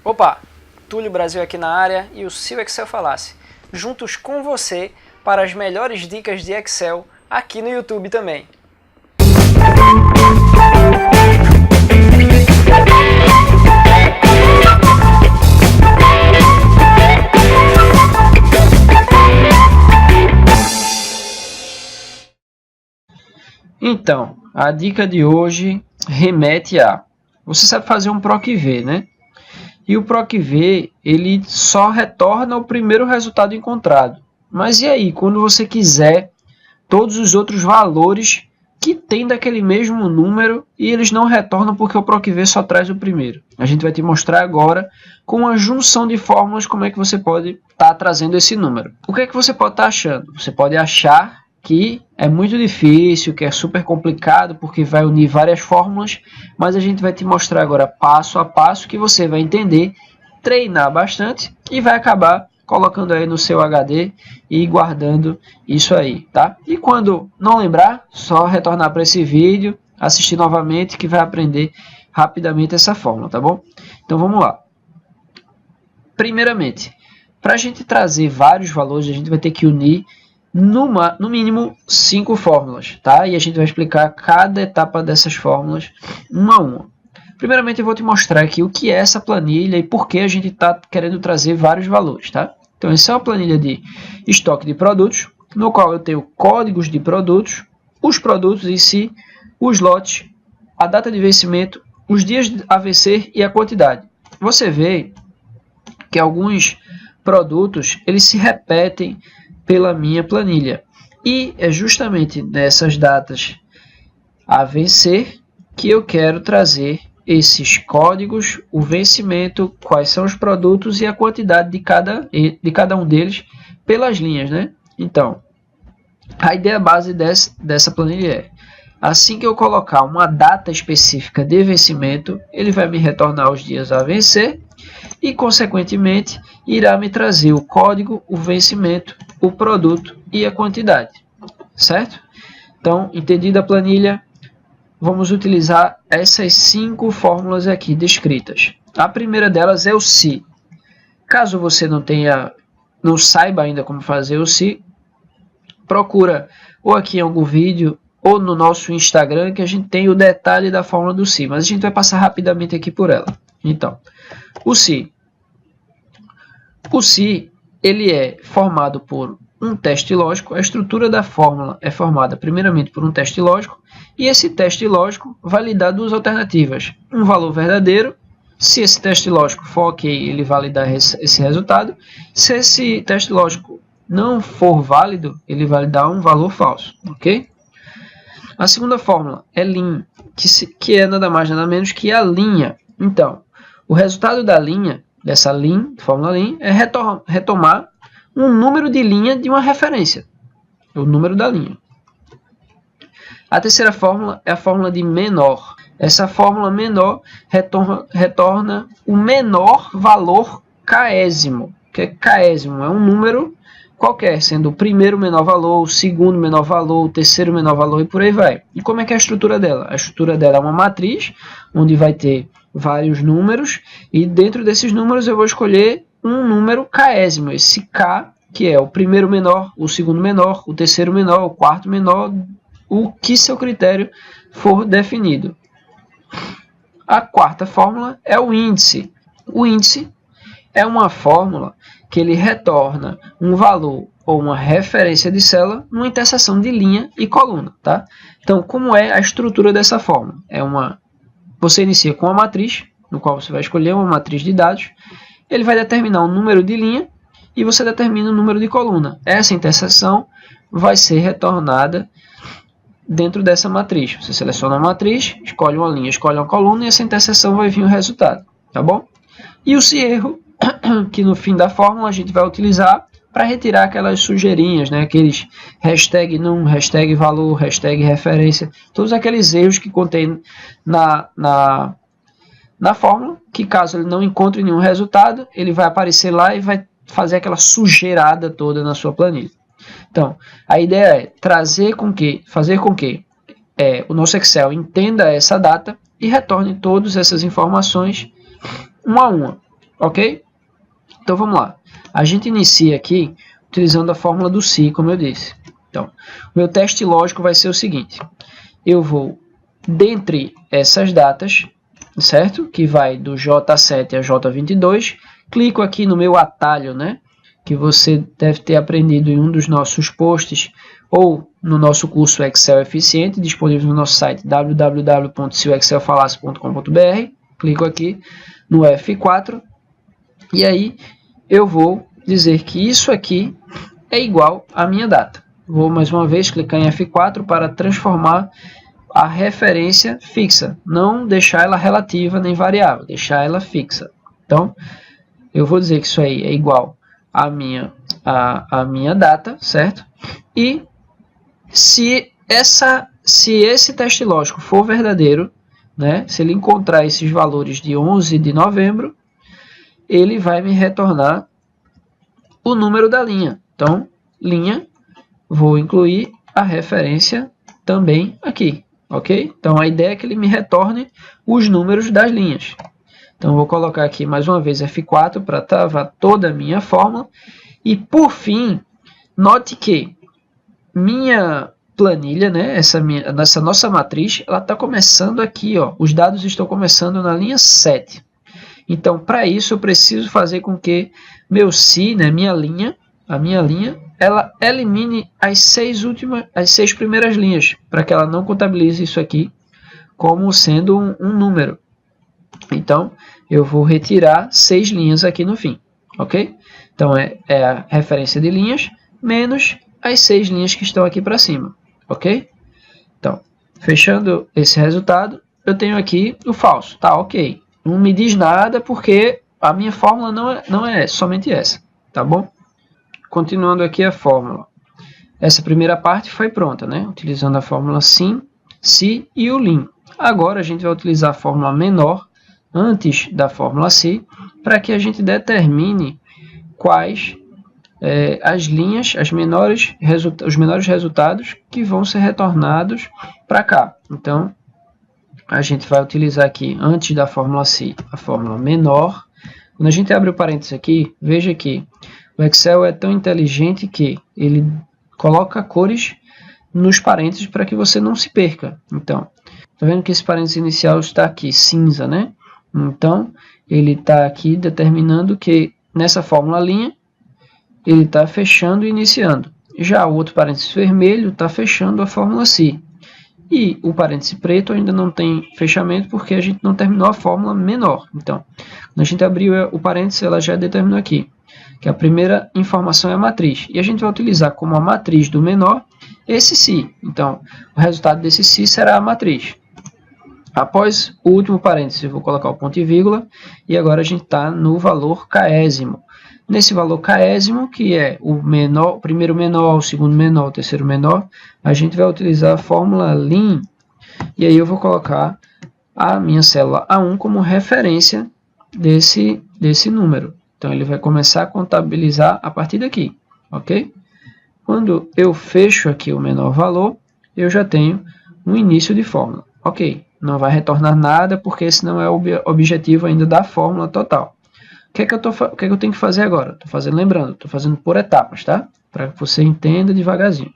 Opa, Túlio Brasil aqui na área e o Se o Excel Falasse, juntos com você para as melhores dicas de Excel aqui no YouTube também. Então, a dica de hoje remete a... Você sabe fazer um PROC-V, né? E o PROC-V, ele só retorna o primeiro resultado encontrado. Mas e aí, quando você quiser todos os outros valores que tem daquele mesmo número e eles não retornam porque o PROC-V só traz o primeiro? A gente vai te mostrar agora, com a junção de fórmulas, como é que você pode estar trazendo esse número. O que é que você pode estar achando? Você pode achar que é muito difícil, que é super complicado, porque vai unir várias fórmulas, mas a gente vai te mostrar agora passo a passo que você vai entender, treinar bastante e vai acabar colocando aí no seu HD e guardando isso aí, tá? E quando não lembrar, só retornar para esse vídeo, assistir novamente que vai aprender rapidamente essa fórmula, tá bom? Então vamos lá. Primeiramente, para a gente trazer vários valores, a gente vai ter que unir no mínimo 5 fórmulas, tá? E a gente vai explicar cada etapa dessas fórmulas uma a uma. Primeiramente eu vou te mostrar aqui o que é essa planilha e por que a gente está querendo trazer vários valores, tá? Então essa é uma planilha de estoque de produtos, no qual eu tenho códigos de produtos, os produtos em si, os lotes, a data de vencimento, os dias a vencer e a quantidade. Você vê que alguns produtos eles se repetem pela minha planilha. E é justamente nessas datas a vencer que eu quero trazer esses códigos, o vencimento, quais são os produtos e a quantidade de cada um deles pelas linhas, né? Então, a ideia base dessa planilha é, assim que eu colocar uma data específica de vencimento, ele vai me retornar os dias a vencer e, consequentemente, irá me trazer o código, o vencimento, o produto e a quantidade, certo? Então, entendida a planilha, vamos utilizar essas 5 fórmulas aqui descritas. A primeira delas é o se. Caso você não saiba ainda como fazer o se, procura ou aqui em algum vídeo ou no nosso Instagram que a gente tem o detalhe da fórmula do se, mas a gente vai passar rapidamente aqui por ela. Então, o se. O se, ele é formado por um teste lógico. A estrutura da fórmula é formada primeiramente por um teste lógico, e esse teste lógico vai lhe dar duas alternativas. Um valor verdadeiro, se esse teste lógico for ok, ele vai lhe dar esse resultado. Se esse teste lógico não for válido, ele vai lhe dar um valor falso, ok? A segunda fórmula é lin, que é nada mais nada menos que a linha. Então, o resultado da linha, dessa lin, fórmula lin, é retomar um número de linha de uma referência, o número da linha. A terceira fórmula é a fórmula de menor. Essa fórmula menor retorna o menor valor késimo, que é késimo, é um número qualquer, sendo o primeiro menor valor, o segundo menor valor, o terceiro menor valor e por aí vai. E como é que é a estrutura dela? A estrutura dela é uma matriz, onde vai ter vários números, e dentro desses números eu vou escolher um número késimo, esse K, que é o primeiro menor, o segundo menor, o terceiro menor, o quarto menor, o que seu critério for definido. A quarta fórmula é o índice. O índice é uma fórmula que ele retorna um valor ou uma referência de célula numa interseção de linha e coluna, tá? Então, como é a estrutura dessa fórmula? Você inicia com uma matriz, no qual você vai escolher uma matriz de dados, ele vai determinar um número de linha e você determina o número de coluna. Essa interseção vai ser retornada dentro dessa matriz. Você seleciona a matriz, escolhe uma linha, escolhe uma coluna e essa interseção vai vir o resultado, tá bom? E o se erro, que no fim da fórmula a gente vai utilizar para retirar aquelas sujeirinhas, né? Aqueles hashtag num, hashtag valor, hashtag referência, todos aqueles erros que contém na fórmula, que caso ele não encontre nenhum resultado, ele vai aparecer lá e vai fazer aquela sujeirada toda na sua planilha. Então, a ideia é fazer com que o nosso Excel entenda essa data e retorne todas essas informações uma a uma. Ok? Então vamos lá. A gente inicia aqui utilizando a fórmula do si, como eu disse. Então, o meu teste lógico vai ser o seguinte. Eu vou, dentre essas datas, certo? Que vai do J7 a J22. Clico aqui no meu atalho, né? Que você deve ter aprendido em um dos nossos posts ou no nosso curso Excel Eficiente, disponível no nosso site www.seoexcelfalasse.com.br. Clico aqui no F4 e aí eu vou dizer que isso aqui é igual à minha data. Vou mais uma vez clicar em F4 para transformar a referência fixa, não deixar ela relativa nem variável, deixar ela fixa. Então, eu vou dizer que isso aí é igual à minha data, certo? E se esse teste lógico for verdadeiro, né, se ele encontrar esses valores de 11 de novembro, ele vai me retornar o número da linha. Então, linha, vou incluir a referência também aqui, ok? Então, a ideia é que ele me retorne os números das linhas. Então, vou colocar aqui mais uma vez F4 para travar toda a minha fórmula. E, por fim, note que minha planilha, né, essa nossa matriz, ela está começando aqui, ó, os dados estão começando na linha 7. Então, para isso, eu preciso fazer com que meu si, né, a minha linha, ela elimine as 6 primeiras linhas, para que ela não contabilize isso aqui como sendo um número. Então, eu vou retirar 6 linhas aqui no fim, ok? Então, é a referência de linhas menos as 6 linhas que estão aqui para cima, ok? Então, fechando esse resultado, eu tenho aqui o falso, tá, ok. Não me diz nada porque a minha fórmula não é somente essa, tá bom? Continuando aqui a fórmula. Essa primeira parte foi pronta, né? Utilizando a fórmula sim, si e o lim. Agora a gente vai utilizar a fórmula menor antes da fórmula si para que a gente determine quais as linhas, os menores resultados que vão ser retornados para cá. Então, a gente vai utilizar aqui, antes da fórmula si, a fórmula menor. Quando a gente abre o parênteses aqui, veja que o Excel é tão inteligente que ele coloca cores nos parênteses para que você não se perca. Então, tá vendo que esse parênteses inicial está aqui, cinza, né? Então, ele está aqui determinando que nessa fórmula linha, ele está fechando e iniciando. Já o outro parênteses vermelho está fechando a fórmula si. E o parênteses preto ainda não tem fechamento porque a gente não terminou a fórmula menor. Então, quando a gente abriu o parênteses, ela já determinou aqui que a primeira informação é a matriz. E a gente vai utilizar como a matriz do menor esse si. Então, o resultado desse si será a matriz. Após o último parênteses, eu vou colocar o ponto e vírgula. E agora a gente está no valor késimo. Nesse valor késimo, que é o primeiro menor, o segundo menor, o terceiro menor, a gente vai utilizar a fórmula lim. E aí eu vou colocar a minha célula A1 como referência desse número. Então, ele vai começar a contabilizar a partir daqui, ok? Quando eu fecho aqui o menor valor, eu já tenho um início de fórmula. Ok, não vai retornar nada, porque esse não é o objetivo ainda da fórmula total. O que é que eu tenho que fazer agora? Estou fazendo por etapas, tá? Para que você entenda devagarzinho.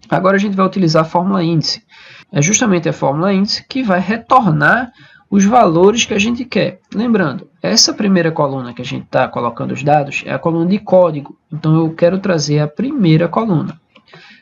Agora a gente vai utilizar a fórmula índice. É justamente a fórmula índice que vai retornar os valores que a gente quer. Lembrando, essa primeira coluna que a gente está colocando os dados é a coluna de código. Então, eu quero trazer a primeira coluna.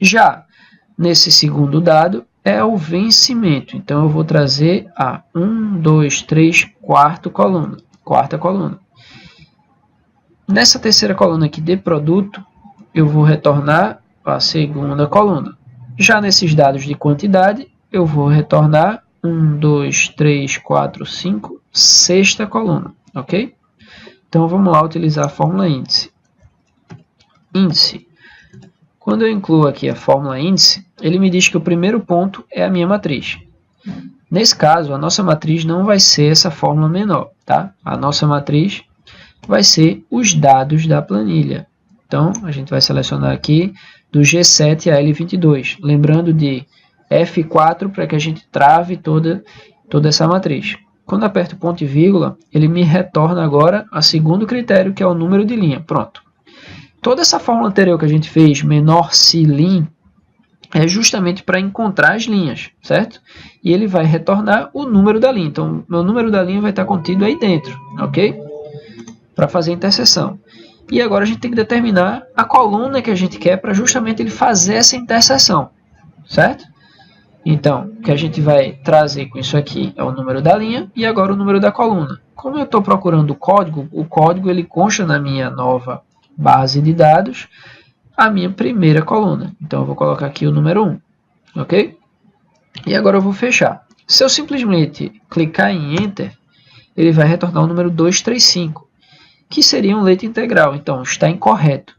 Já nesse segundo dado é o vencimento. Então, eu vou trazer a 1, 2, 3, quarta coluna. Nessa terceira coluna aqui de produto, eu vou retornar a segunda coluna. Já nesses dados de quantidade, eu vou retornar 1, 2, 3, 4, 5, sexta coluna, ok? Então, vamos lá utilizar a fórmula índice. Índice. Quando eu incluo aqui a fórmula índice, ele me diz que o primeiro ponto é a minha matriz. Nesse caso, a nossa matriz não vai ser essa fórmula menor, tá? A nossa matriz vai ser os dados da planilha. Então, a gente vai selecionar aqui do G7 a L22, lembrando de F4 para que a gente trave toda essa matriz. quando aperto ponto e vírgula, ele me retorna agora a segundo critério, que é o número de linha. Pronto. Toda essa fórmula anterior que a gente fez, menor se lim, é justamente para encontrar as linhas, certo? E ele vai retornar o número da linha. Então, meu número da linha vai estar contido aí dentro, ok? Para fazer a interseção. E agora a gente tem que determinar a coluna que a gente quer para justamente ele fazer essa interseção, certo? Então, o que a gente vai trazer com isso aqui é o número da linha e agora o número da coluna. Como eu estou procurando o código ele consta na minha nova base de dados a minha primeira coluna. Então, eu vou colocar aqui o número 1, ok? E agora eu vou fechar. Se eu simplesmente clicar em Enter, ele vai retornar o número 235, que seria um letra integral. Então, está incorreto.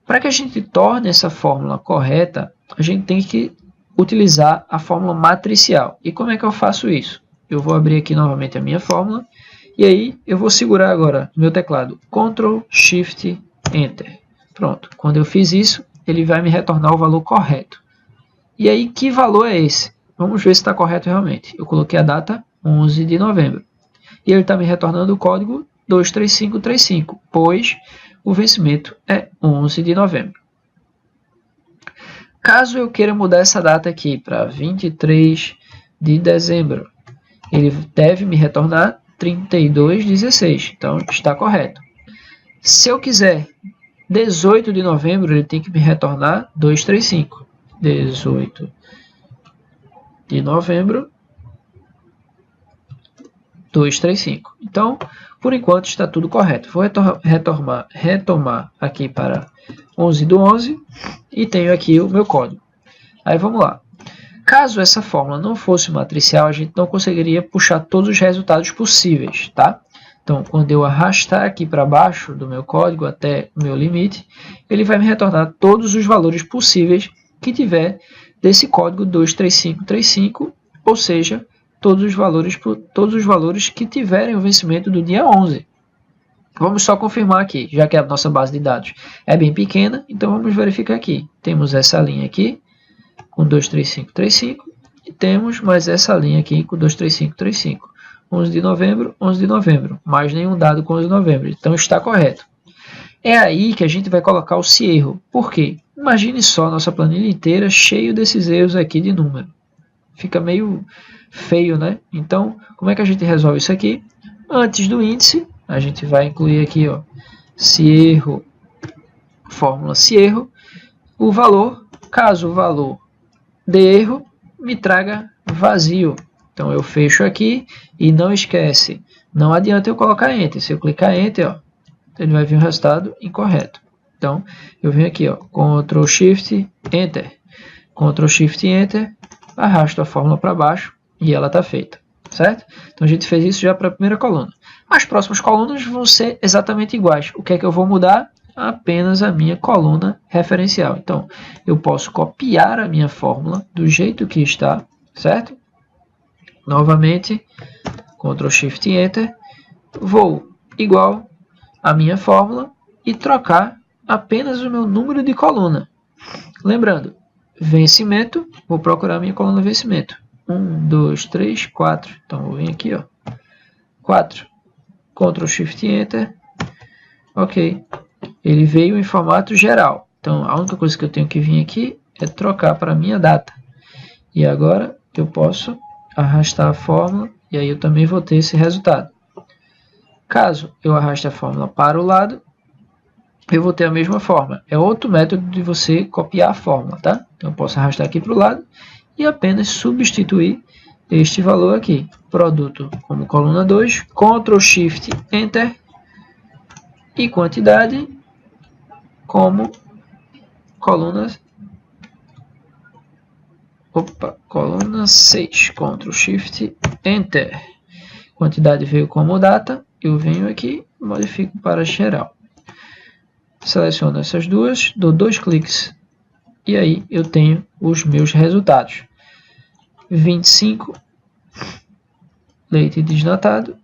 Para que a gente torne essa fórmula correta, a gente tem que utilizar a fórmula matricial. E como é que eu faço isso? Eu vou abrir aqui novamente a minha fórmula, e aí eu vou segurar agora no meu teclado Ctrl, Shift, Enter. Pronto, quando eu fiz isso, ele vai me retornar o valor correto. E aí, que valor é esse? Vamos ver se está correto realmente. Eu coloquei a data 11 de novembro. E ele está me retornando o código 23535, pois o vencimento é 11 de novembro. Caso eu queira mudar essa data aqui para 23 de dezembro, ele deve me retornar 3216. Então, está correto. Se eu quiser 18 de novembro, ele tem que me retornar 235. 18 de novembro, 235. Então, por enquanto, está tudo correto. Vou retomar aqui para 11 do 11 e tenho aqui o meu código. Aí, vamos lá. Caso essa fórmula não fosse matricial, a gente não conseguiria puxar todos os resultados possíveis, tá? Então, quando eu arrastar aqui para baixo do meu código até o meu limite, ele vai me retornar todos os valores possíveis que tiver desse código 23535, ou seja, todos os valores que tiverem o vencimento do dia 11. Vamos só confirmar aqui, já que a nossa base de dados é bem pequena, então vamos verificar aqui. Temos essa linha aqui com 23535 e temos mais essa linha aqui com 23535. 11 de novembro, 11 de novembro. Mais nenhum dado com 11 de novembro. Então está correto. É aí que a gente vai colocar o se erro. Por quê? Imagine só a nossa planilha inteira cheio desses erros aqui de número. Fica meio feio, né? Então, como é que a gente resolve isso aqui? Antes do índice, a gente vai incluir aqui, ó, se erro, fórmula se erro, o valor, caso o valor de erro me traga vazio. Então, eu fecho aqui e não esquece, não adianta eu colocar Enter. Se eu clicar Enter, ó, ele vai vir o resultado incorreto. Então, eu venho aqui, ó, Ctrl Shift Enter. Ctrl Shift Enter, arrasto a fórmula para baixo e ela está feita, certo? Então, a gente fez isso já para a primeira coluna. As próximas colunas vão ser exatamente iguais. O que é que eu vou mudar? Apenas a minha coluna referencial. Então, eu posso copiar a minha fórmula do jeito que está, certo? Novamente, Ctrl Shift Enter, vou igual a minha fórmula e trocar apenas o meu número de coluna. Lembrando, vencimento, vou procurar a minha coluna vencimento. 1, 2, 3, 4. Então, vou vir aqui, ó, 4. Ctrl Shift Enter. Ok. Ele veio em formato geral. Então, a única coisa que eu tenho que vir aqui é trocar para a minha data. E agora eu posso arrastar a fórmula e aí eu também vou ter esse resultado. Caso eu arraste a fórmula para o lado, eu vou ter a mesma forma. É outro método de você copiar a fórmula, tá? Então eu posso arrastar aqui para o lado e apenas substituir este valor aqui. Produto como coluna 2, Ctrl Shift Enter e quantidade como coluna coluna 6, Ctrl Shift Enter. Quantidade veio como data, eu venho aqui, modifico para geral. Seleciono essas duas, dou 2 cliques e aí eu tenho os meus resultados. 25 leite desnatado,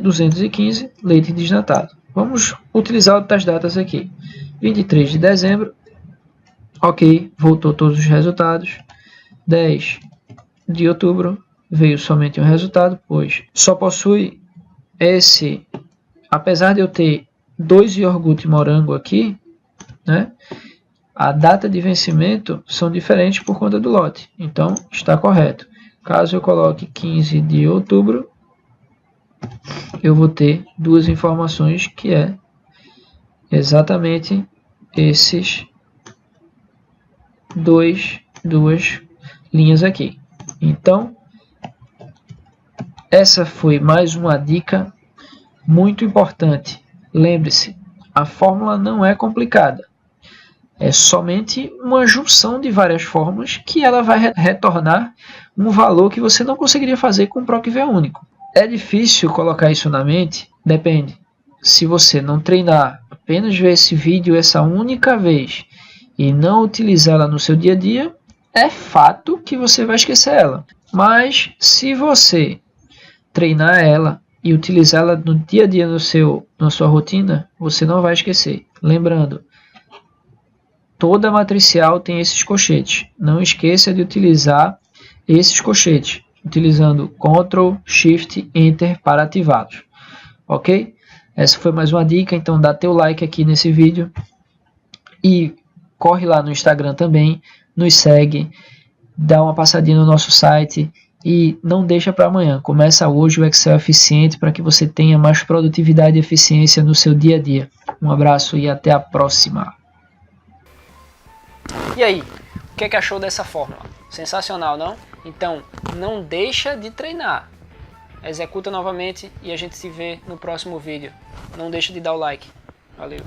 215 leite desnatado. Vamos utilizar outras datas aqui. 23 de dezembro, ok, voltou todos os resultados. 10 de outubro, veio somente um resultado, pois só possui esse, apesar de eu ter 2 iogurte morango aqui, né, a data de vencimento são diferentes por conta do lote, então está correto. Caso eu coloque 15 de outubro, eu vou ter 2 informações, que é exatamente esses duas linhas aqui. Então, essa foi mais uma dica muito importante. Lembre-se, a fórmula não é complicada. É somente uma junção de várias fórmulas que ela vai retornar um valor que você não conseguiria fazer com um PROC-V único. É difícil colocar isso na mente? Depende. Se você não treinar, apenas ver esse vídeo essa única vez e não utilizá-la no seu dia a dia, é fato que você vai esquecer ela. Mas se você treinar ela e utilizá-la no dia a dia na sua rotina, você não vai esquecer. Lembrando, toda matricial tem esses colchetes. Não esqueça de utilizar esses colchetes, utilizando Ctrl, Shift, Enter para ativá-los. Ok? Essa foi mais uma dica, então dá teu like aqui nesse vídeo. E corre lá no Instagram também, nos segue, dá uma passadinha no nosso site e não deixa para amanhã. Começa hoje o Excel eficiente para que você tenha mais produtividade e eficiência no seu dia a dia. Um abraço e até a próxima. E aí, o que achou dessa fórmula? Sensacional, não? Então, não deixa de treinar. Executa novamente e a gente se vê no próximo vídeo. Não deixa de dar o like. Valeu!